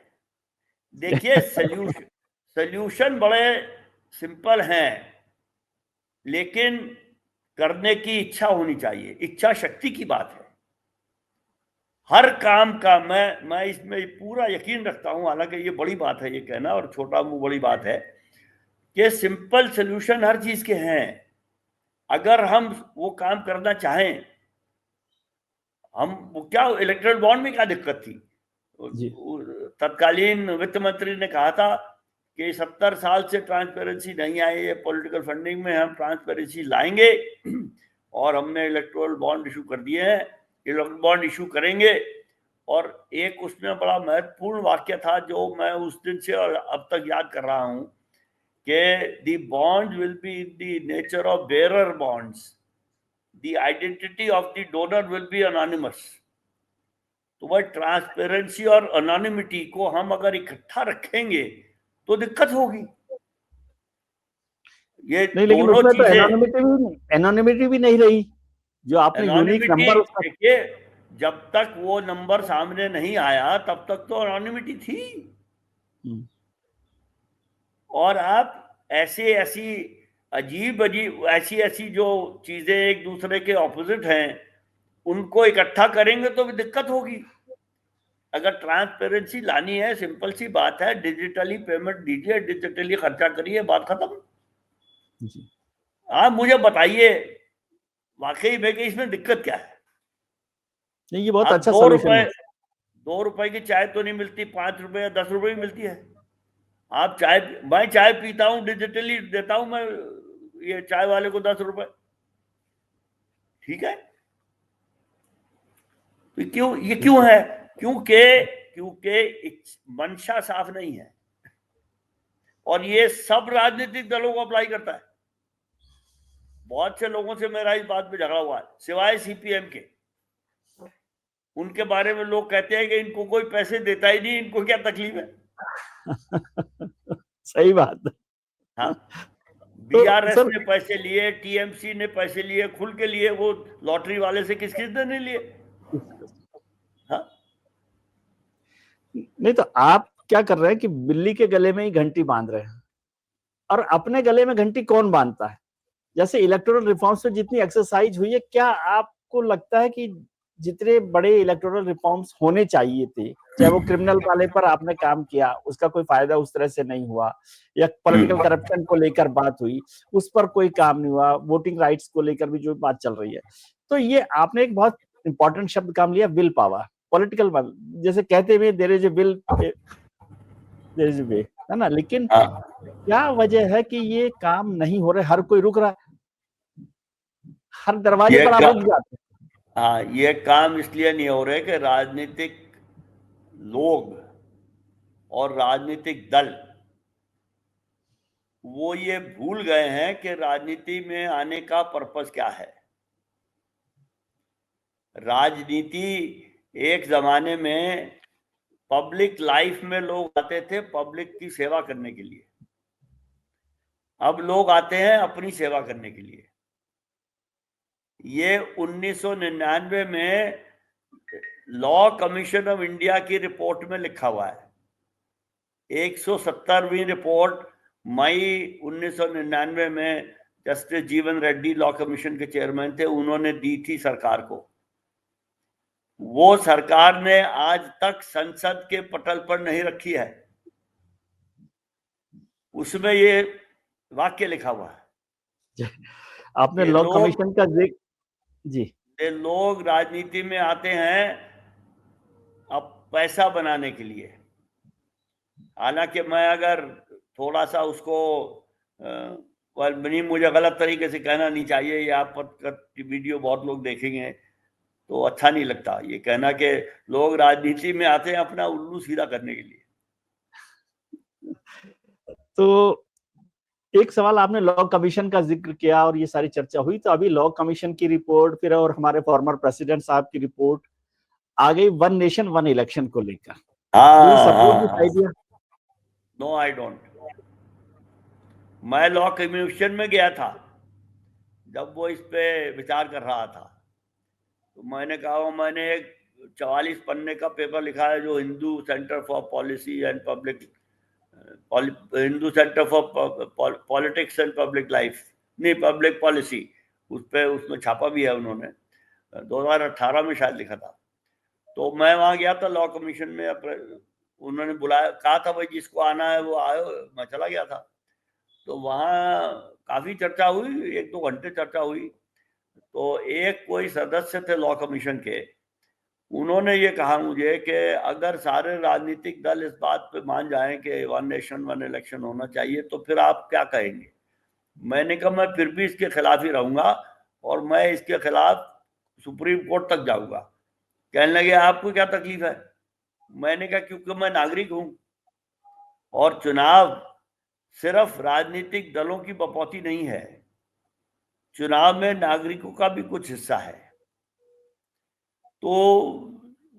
देखिए, सल्यूशन बड़े सिंपल हैं, लेकिन करने की इच्छा होनी चाहिए, इच्छा शक्ति की बात है। हर काम का मैं इसमें पूरा यकीन रखता हूं, हालांकि ये बड़ी बात है ये कहना, और छोटा मुंह बड़ी बात है कि सिंपल सल्यूशन हर चीज के हैं। अगर हम वो काम करना चाहें, हम वो क्या इलेक्ट्रल बॉन्ड में क्या दिक्कत थी? तत्कालीन वित्त मंत्री ने कहा था कि 70 साल से ट्रांसपेरेंसी नहीं आई है पॉलिटिकल फंडिंग में, हम ट्रांसपेरेंसी लाएंगे, और हमने इलेक्ट्रल बॉन्ड इशू कर दिए हैं, इलेक्ट्रल बॉन्ड इशू करेंगे। और एक उसमें बड़ा महत्वपूर्ण वाक्य था जो मैं उस दिन से और अब तक याद कर रहा हूं कि the bond will be in the nature of bearer bonds, the identity of the donor will be anonymous. तो वह ट्रांसपेरेंसी और अनोनिमिटी को हम अगर इकट्ठा रखेंगे तो दिक्कत होगी। ये नहीं, लेकिन दोनों उसमें तो चीजें, एनोनिमिटी भी नहीं रही, जो आपने यूनिक नंबर उसका। देखिए, जब तक वो नंबर सामने नहीं आया तब तक तो अनोनिमिटी थी। और आप ऐसी अजीब ऐसी जो चीजें एक दूसरे के ऑपोजिट हैं, उनको इकट्ठा करेंगे तो भी दिक्कत होगी। अगर ट्रांसपेरेंसी लानी है, सिंपल सी बात है, डिजिटली पेमेंट दीजिए, डिजिटली खर्चा करिए, बात खत्म। आप मुझे बताइए वाकई में कि इसमें दिक्कत क्या है? नहीं, ये बहुत अच्छा सॉल्यूशन है। 2 रुपए की चाय तो नहीं मिलती, 5 रुपए या 10 रुपए की मिलती है। आप मैं चाय पीता हूं, डिजिटली देता हूं मैं ये चाय वाले को 10 रुपए, ठीक है? तो ये क्यों है? क्योंकि मंशा साफ नहीं है, और ये सब राजनीतिक दलों को अप्लाई करता है। बहुत से लोगों से मेरा इस बात पे झगड़ा हुआ है, सिवाय सीपीएम के। उनके बारे में लोग कहते हैं कि इनको कोई पैसे देता ही नहीं, इनको क्या तकलीफ है? सही बात है। हाँ, बीआरएस ने पैसे लिए, टीएमसी ने पैसे लिए, खुल के लिए, वो लॉटरी वाले से किस ने नहीं लिए? हाँ? नहीं, तो आप क्या कर रहे हैं कि बिल्ली के गले में ही घंटी बांध रहे हैं, और अपने गले में घंटी कौन बांधता है? जैसे इलेक्टोरल रिफॉर्म्स में जितनी एक्सरसाइज हुई है, क्या आपको लगता है कि जितने बड़े इलेक्टोरल रिफॉर्म्स होने चाहिए थे, चाहे वो क्रिमिनल वाले पर आपने काम किया, उसका कोई फायदा उस तरह से नहीं हुआ, या पॉलिटिकल करप्शन को लेकर बात हुई, उस पर कोई काम नहीं हुआ, वोटिंग राइट्स को लेकर भी जो बात चल रही है, तो ये आपने एक बहुत इंपॉर्टेंट शब्द काम लिया, विल पावर, पॉलिटिकल, जैसे कहते हुए there is a will there is a way, है ना? लेकिन क्या वजह है कि ये काम नहीं हो रहे, हर कोई रुक रहा है, हर दरवाजे पर आप रुक जाते हैं? हाँ, ये काम इसलिए नहीं हो रहे कि राजनीतिक लोग और राजनीतिक दल वो ये भूल गए हैं कि राजनीति में आने का पर्पस क्या है। राजनीति एक जमाने में पब्लिक लाइफ में लोग आते थे पब्लिक की सेवा करने के लिए, अब लोग आते हैं अपनी सेवा करने के लिए। ये 1999 में लॉ कमीशन ऑफ इंडिया की रिपोर्ट में लिखा हुआ है। 170वीं रिपोर्ट मई 1999 में जस्टिस जीवन रेड्डी लॉ कमीशन के चेयरमैन थे, उन्होंने दी थी सरकार को। वो सरकार ने आज तक संसद के पटल पर नहीं रखी है। उसमें ये वाक्य लिखा हुआ है। आपने लॉ कमीशन का जिक्र, जी, ये लोग राजनीति में आते हैं अब पैसा बनाने के लिए। हालांकि मैं अगर थोड़ा सा उसको नहीं, मुझे गलत तरीके से कहना नहीं चाहिए, ये आप वीडियो बहुत लोग देखेंगे तो अच्छा नहीं लगता ये कहना कि लोग राजनीति में आते हैं अपना उल्लू सीधा करने के लिए। तो एक सवाल, आपने लॉ कमीशन का जिक्र किया और ये सारी चर्चा हुई, तो अभी लॉ कमीशन की रिपोर्ट फिर और हमारे फॉर्मर प्रेसिडेंट साहब की रिपोर्ट आ गई वन नेशन वन इलेक्शन को लेकर। Do you support this idea? No, I don't. मैं लॉ कमीशन में गया था जब वो इस पे विचार कर रहा था, तो मैंने कहा मैंने एक 44 पन्ने का पेपर लिखा है जो Hindu centre for policy and public Hindu centre for politics and public life, नहीं पब्लिक पॉलिसी, उसमें छापा भी है उन्होंने, 2018 में शायद लिखा था। तो मैं वहां गया था लॉ कमीशन में, उन्होंने बुलाया, कहा था भाई जिसको आना है वो आयो, मैं चला गया था। तो वहाँ काफी चर्चा हुई, 1-2 घंटे चर्चा हुई। तो एक कोई सदस्य थे लॉ कमीशन के, उन्होंने ये कहा मुझे कि अगर सारे राजनीतिक दल इस बात पे मान जाएं कि वन नेशन वन इलेक्शन होना चाहिए तो फिर आप क्या कहेंगे। मैंने कहा मैं फिर भी इसके खिलाफ ही रहूंगा और मैं इसके खिलाफ सुप्रीम कोर्ट तक जाऊंगा। कहने लगे आपको क्या तकलीफ है? मैंने कहा क्योंकि मैं नागरिक हूं और चुनाव सिर्फ राजनीतिक दलों की बपौती नहीं है, चुनाव में नागरिकों का भी कुछ हिस्सा है। तो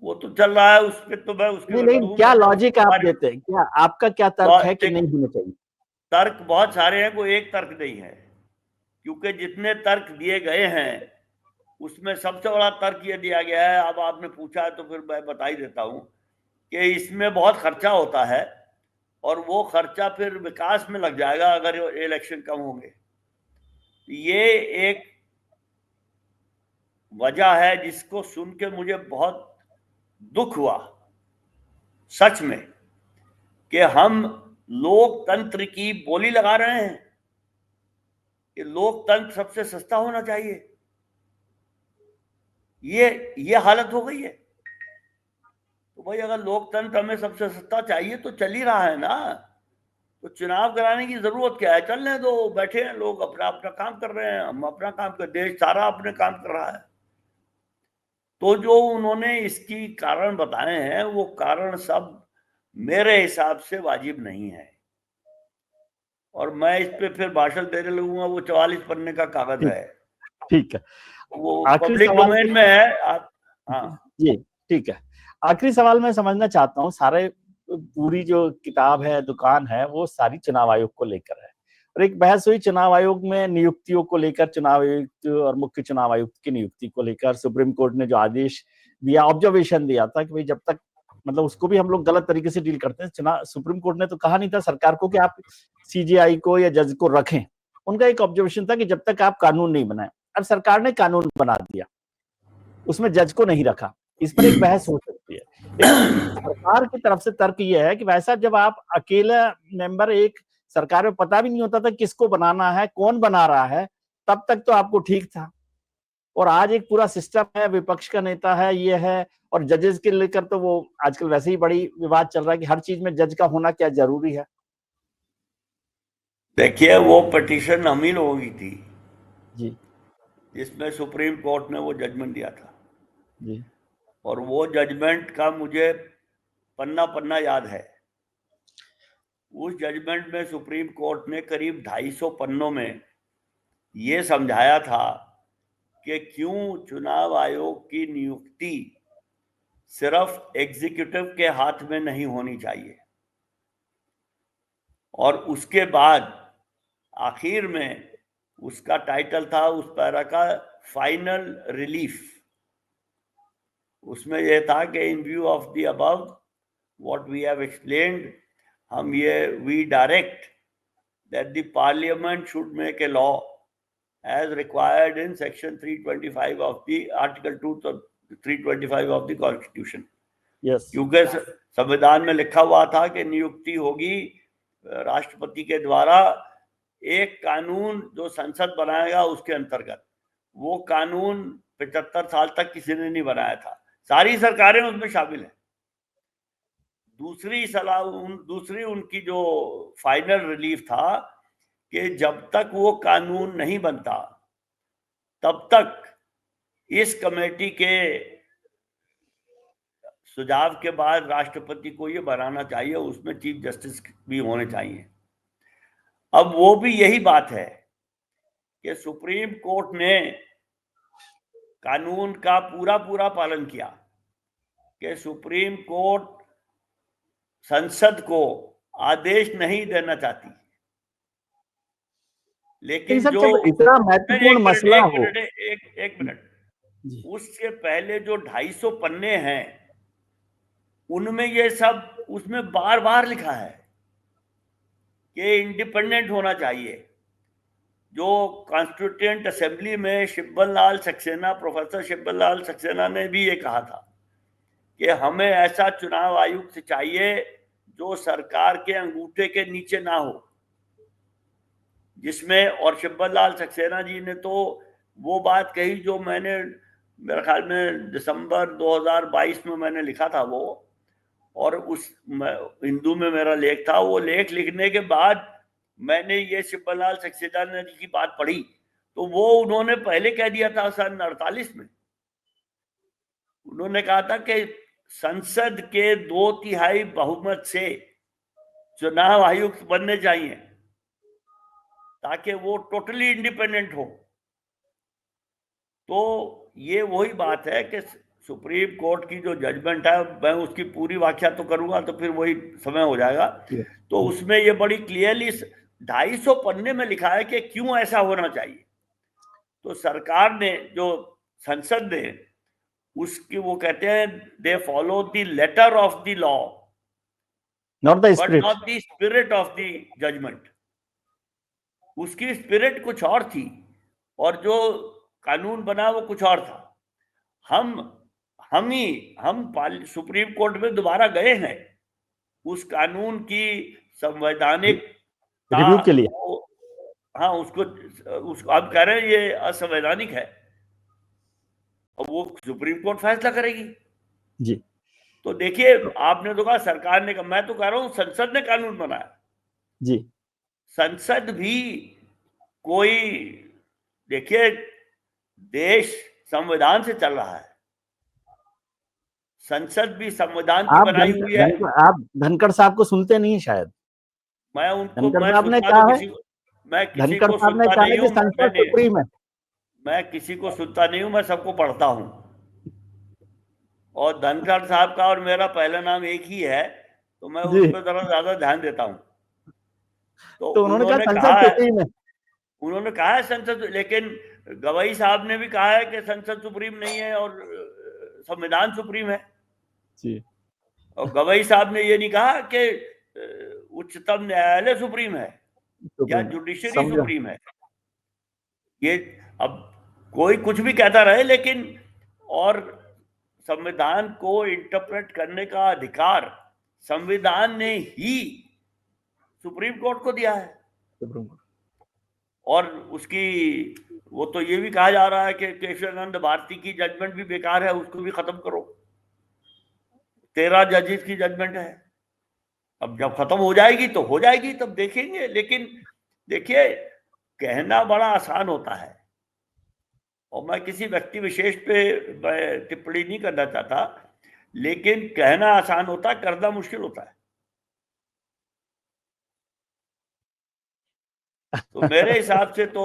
वो तो चल रहा है, उस पर तो मैं उसके नहीं विरुद्ध नहीं, हूं। क्या लॉजिक आप देते हैं, क्या आपका क्या तर्क है कि नहीं होना चाहिए? तर्क बहुत सारे हैं, कोई एक तर्क नहीं है, क्योंकि जितने तर्क दिए गए हैं उसमें सबसे बड़ा तर्क ये दिया गया है, अब आपने पूछा है तो फिर मैं बता ही देता हूं कि इसमें बहुत खर्चा होता है और वो खर्चा फिर विकास में लग जाएगा अगर इलेक्शन कम होंगे। ये एक वजह है जिसको सुन के मुझे बहुत दुख हुआ सच में, कि हम लोकतंत्र की बोली लगा रहे हैं कि लोकतंत्र सबसे सस्ता होना चाहिए। ये हालत हो गई है। तो भाई अगर लोकतंत्र हमें सबसे सस्ता चाहिए तो चल ही रहा है ना, तो चुनाव कराने की जरूरत क्या है? चलने दो, बैठे हैं लोग अपना अपना काम कर रहे हैं, हम अपना काम कर, देश सारा अपने काम कर रहा है। तो जो उन्होंने इसकी कारण बताए हैं वो कारण सब मेरे हिसाब से वाजिब नहीं है, और मैं इस पे फिर भाषण देने लगूंगा, वो 44 पन्ने का कागज है, ठीक है, वो आखिरी पब्लिक सवाल डोमेन में है। हाँ जी ठीक है, आखिरी सवाल मैं समझना चाहता हूँ, सारे पूरी जो किताब है, दुकान है, वो सारी चुनाव आयोग को लेकर है, और एक बहस हुई चुनाव आयोग में नियुक्तियों को लेकर, चुनाव आयुक्त और मुख्य चुनाव आयुक्त की नियुक्ति को लेकर सुप्रीम कोर्ट ने जो आदेश दिया, ऑब्जर्वेशन दिया था कि भाई जब तक, मतलब उसको भी हम लोग गलत तरीके से डील करते हैं, चुनाव सुप्रीम कोर्ट ने तो कहा नहीं था सरकार को कि आप सीजेआई को या जज को रखें, उनका एक ऑब्जर्वेशन था कि जब तक आप कानून नहीं बनाए। अब सरकार ने कानून बना दिया, उसमें जज को नहीं रखा, इस पर एक बहस हो सकती है, लेकिन सरकार की तरफ से तर्क यह है कि वैसा जब आप अकेला मेंबर, एक सरकार में पता भी नहीं होता था किसको बनाना है, कौन बना रहा है, तब तक तो आपको ठीक था, और आज एक पूरा सिस्टम है, विपक्ष का नेता है, ये है, और जजेस के लेकर तो वो आजकल वैसे ही बड़ी विवाद चल रहा है कि हर चीज में जज का होना क्या जरूरी है। देखिए वो पिटीशन हम ही लोगों की थी जी जिसमें सुप्रीम कोर्ट ने वो जजमेंट दिया था, जी और वो जजमेंट का मुझे पन्ना पन्ना याद है। उस जजमेंट में सुप्रीम कोर्ट ने करीब 250 पन्नों में ये समझाया था कि क्यों चुनाव आयोग की नियुक्ति सिर्फ एग्जीक्यूटिव के हाथ में नहीं होनी चाहिए, और उसके बाद आखिर में उसका टाइटल था उस पैरा का फाइनल रिलीफ। उसमें यह था कि in view of the above what we have explained, हम ये we direct that the parliament should make a law as required in section 325 of the article 325 of the constitution। Yes, क्योंकि संविधान में लिखा हुआ था कि नियुक्ति होगी राष्ट्रपति के द्वारा एक कानून जो संसद बनाएगा उसके अंतर्गत। वो कानून 75 साल तक किसी ने नहीं बनाया था, सारी सरकारें उसमें शामिल है। दूसरी उनकी जो फाइनल रिलीफ था कि जब तक वो कानून नहीं बनता तब तक इस कमेटी के सुझाव के बाद राष्ट्रपति को ये बनाना चाहिए, उसमें चीफ जस्टिस भी होने चाहिए। अब वो भी यही बात है कि सुप्रीम कोर्ट ने कानून का पूरा पालन किया कि सुप्रीम कोर्ट संसद को आदेश नहीं देना चाहती, लेकिन सर, जो जब इतना महत्वपूर्ण मसला हो, एक मिनट, उससे पहले जो 250 पन्ने हैं उनमें ये सब उसमें बार बार लिखा है कि इंडिपेंडेंट होना चाहिए। जो कॉन्स्टिट्यूएंट असेंबली में प्रोफेसर शिब्बल लाल सक्सेना ने भी ये कहा था कि हमें ऐसा चुनाव आयुक्त चाहिए जो सरकार के अंगूठे के नीचे ना हो, जिसमें, और शिब्बल लाल सक्सेना जी ने तो वो बात कही जो मैंने, मेरे ख्याल में दिसंबर 2022 में मैंने लिखा था वो, और उस हिंदू में मेरा लेख था। वो लेख लिखने के बाद मैंने ये शिब्बल लाल सक्सेना जी की बात पढ़ी तो वो उन्होंने पहले कह दिया था सन 48 में, उन्होंने कहा था कि संसद के 2/3 बहुमत से चुनाव आयुक्त बनने चाहिए ताकि वो टोटली इंडिपेंडेंट हो। तो ये वही बात है कि सुप्रीम कोर्ट की जो जजमेंट है, मैं उसकी पूरी व्याख्या तो करूंगा तो फिर वही समय हो जाएगा। तो उसमें ये बड़ी क्लियरली 250 पन्ने में लिखा है कि क्यों ऐसा होना चाहिए। तो सरकार ने, जो संसद ने, उसकी वो कहते हैं they follow the letter of the law not the but not the spirit of the judgment. उसकी स्पिरिट कुछ और थी और जो कानून बना वो कुछ और था। हम सुप्रीम कोर्ट में दोबारा गए हैं उस कानून की संवैधानिक रिव्यू के लिए। हाँ, उसको आप कह रहे हैं ये असंवैधानिक है और वो सुप्रीम कोर्ट फैसला करेगी जी। तो देखिए, आपने तो कहा सरकार ने, मैं तो कह रहा हूं संसद ने कानून बनाया जी। संसद भी कोई, देखिए देश संविधान से चल रहा है, संसद भी संविधान की बनाई हुई है। आप धनखड़ साहब को सुनते नहीं शायद। मैं उनको, धनखड़ मैं साहब ने सुनता कहा तो है, मैं किसी धनखड़ को साहब ने सुनता कहा नहीं है कि हूँ, संसद सुप्रीम है। मैं किसी को सुनता नहीं हूँ, मैं सबको पढ़ता हूँ। और धनखड़ साहब का और मेरा पहला नाम एक ही है तो मैं उस पर जरा ज्यादा ध्यान देता हूँ। तो उन्होंने उन्होंने कहा कहा सुप्रीम है। उन्होंने कहा है संसद, लेकिन गवाई साहब ने भी कहा है कि संसद सुप्रीम नहीं है और संविधान सुप्रीम है जी। और गवाई साहब ने ये नहीं कहा कि उच्चतम न्यायालय सुप्रीम है या जुडिशरी सुप्रीम है। ये अब कोई कुछ भी कहता रहे, लेकिन और संविधान को इंटरप्रेट करने का अधिकार संविधान ने ही सुप्रीम कोर्ट को दिया है। और उसकी वो तो ये भी कहा जा रहा है कि केशवानंद भारती की जजमेंट भी बेकार है, उसको भी खत्म करो। 13 जजेस की जजमेंट है, अब जब खत्म हो जाएगी तो हो जाएगी, तब देखेंगे। लेकिन देखिए, कहना बड़ा आसान होता है और मैं किसी व्यक्ति विशेष पे टिप्पणी नहीं करना चाहता, लेकिन कहना आसान होता है, करना मुश्किल होता है। तो मेरे हिसाब से तो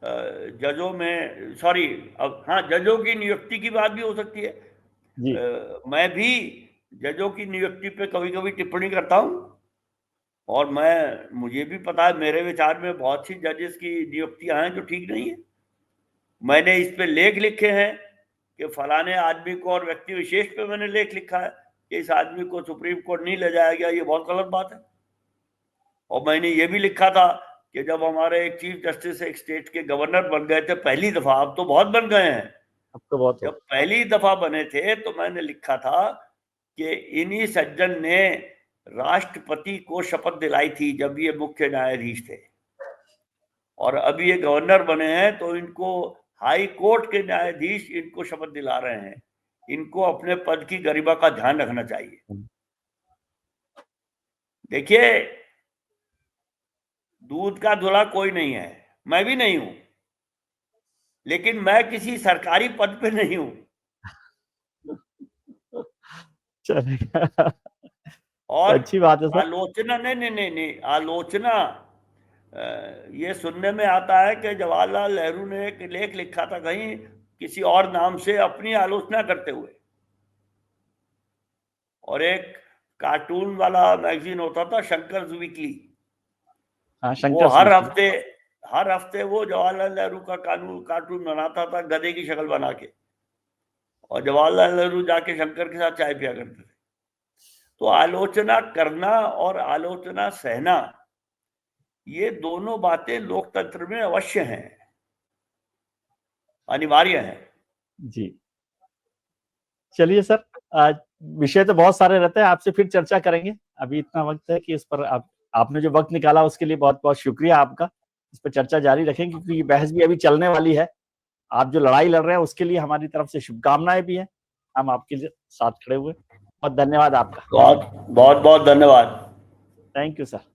जजों में, सॉरी, अब हाँ, जजों की नियुक्ति की बात भी हो सकती है। मैं भी जजों की नियुक्ति पे कभी कभी टिप्पणी करता हूँ और मुझे भी पता है, मेरे विचार में बहुत सी जजेस की नियुक्तियां हैं जो ठीक नहीं है। मैंने इस पे लेख लिखे हैं कि फलाने आदमी को, और व्यक्ति विशेष पे मैंने लेख लिखा है कि इस आदमी को सुप्रीम कोर्ट नहीं ले जाया गया, ये बहुत गलत बात है। और मैंने ये भी लिखा था कि जब हमारे एक चीफ जस्टिस एक स्टेट के गवर्नर बन गए थे पहली दफा, अब तो बहुत बन गए हैं, अब तो बहुत, जब पहली दफा बने थे तो मैंने लिखा था कि इन्हीं सज्जन ने राष्ट्रपति को शपथ दिलाई थी जब ये मुख्य न्यायाधीश थे, और अभी ये गवर्नर बने हैं तो इनको हाई कोर्ट के न्यायाधीश इनको शपथ दिला रहे हैं। इनको अपने पद की गरिमा का ध्यान रखना चाहिए। देखिए, दूध का धुला कोई नहीं है, मैं भी नहीं हूं, लेकिन मैं किसी सरकारी पद पे नहीं हूं। चलेगा। और अच्छी बात है सर। आलोचना नहीं, आलोचना ये सुनने में आता है कि जवाहरलाल नेहरू ने एक लेख लिखा था कहीं किसी और नाम से अपनी आलोचना करते हुए, और एक कार्टून वाला मैगजीन होता था शंकर वीकली, हाँ, वो शंकर हर हफ्ते वो जवाहरलाल नेहरू का कार्टून बनाता था गधे की शक्ल बना के, और जवाहरलाल नेहरू जाके शंकर के साथ चाय पिया करते थे। तो आलोचना करना और आलोचना सहना, ये दोनों बातें लोकतंत्र में अवश्य हैं, अनिवार्य हैं। जी। चलिए सर, आज विषय तो बहुत सारे रहते हैं, आपसे फिर चर्चा करेंगे। अभी इतना वक्त है कि इस पर आपने जो वक्त निकाला उसके लिए बहुत बहुत शुक्रिया आपका। इस पर चर्चा जारी रखेंगे क्योंकि ये बहस भी अभी चलने वाली है। आप जो लड़ाई लड़ रहे हैं उसके लिए हमारी तरफ से शुभकामनाएं भी हैं। हम आपके साथ खड़े हुए। बहुत धन्यवाद आपका। बहुत बहुत धन्यवाद। Thank you sir.